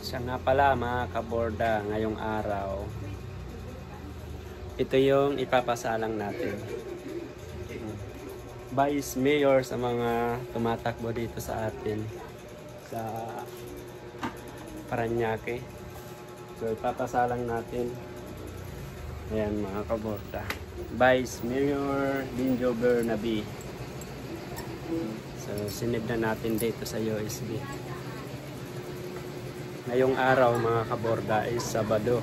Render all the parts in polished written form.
Siya nga pala mga kaborda, ngayong araw, ito yung ipapasalang natin. Vice Mayor sa mga tumatakbo dito sa atin sa Parañaque. So ipapasalang natin. Ayan mga kaborda. Vice Mayor Benjo Bernabe. So sinib na natin dito sa USB. Ngayong araw mga kaborda is Sabado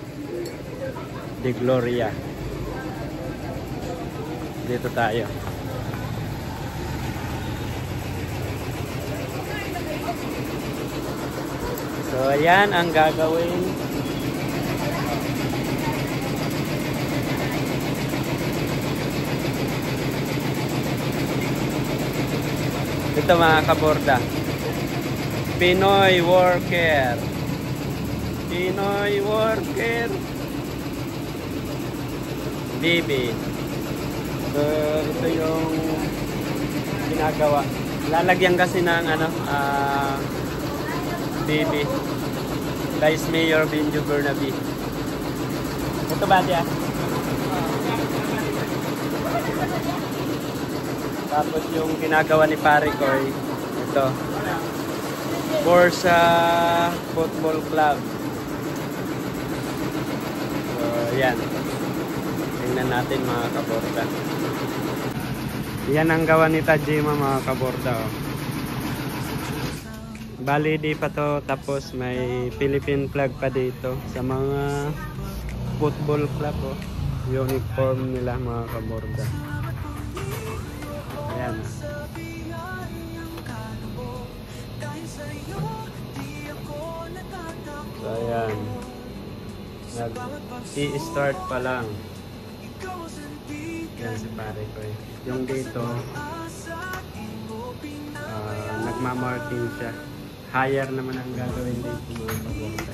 de Gloria. Dito tayo. So ayan ang gagawin. Ito mga kaborda, Pinoy worker. Pinoy worker. Bibi. So ito yung ginagawa. Lalagyan kasi ng Bibi. Vice Mayor Benjo Bernabe. Ito ba diya? Tapos yung ginagawa ni Paricoy, ito. Borsa Football Club. So, yan. Tingnan natin mga kaborda. Yan ang gawa ni Tajima mga kaborda. Oh. Bali di pa to tapos may Philippine flag pa dito sa mga football club. Oh. Uniform nila mga kaborda. Ayan. So ayan. I-start pa lang. Yan si pare ko eh. Yung dito nagmamarking siya. Higher naman ang gagawin dito mga kaborda.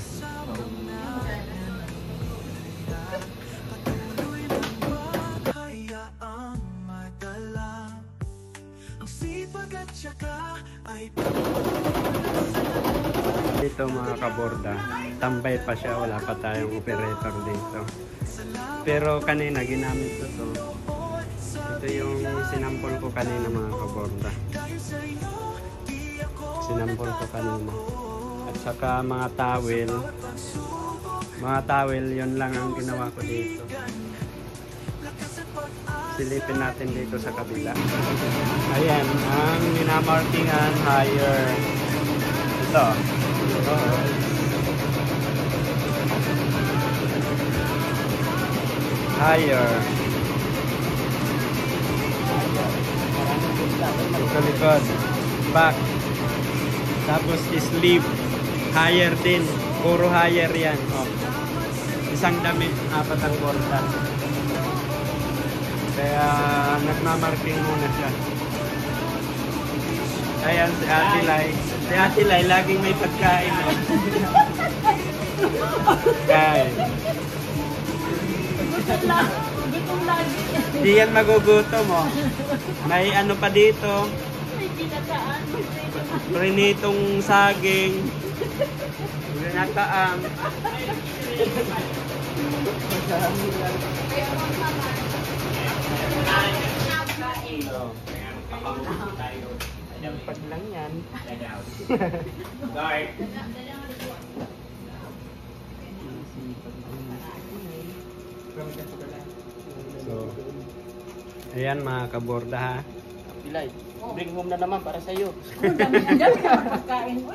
Dito mga kaborda, tambay pa siya, wala pa tayong operator dito. Pero kanina ginamit ko to. Ito yung sinampol ko kanina mga kaborda. Sinampol ko kanina. At saka mga towel. Mga towel, yun lang ang ginawa ko dito. Silipin natin dito sa kabila. Ayan, ang minamarkingan higher. Ito. Higher. Sa likod. Back. Tapos sleeve. Higher din. Puro higher yan. Oh. Isang damit, 4 ang borda. Kaya nagmamarking muna siya. Ayan si Ate Lai. Si Ate Lai laging may pagkain. Oh. Kain. Gutom lagi. Di yan magugutom mo. May ano pa dito. May pinataan. Prinitong saging. Ginataang. Pag lang yan. So, ayan mga kaborda ha. Pilay, bring home na naman para sa'yo. Ang dami pagkain mo.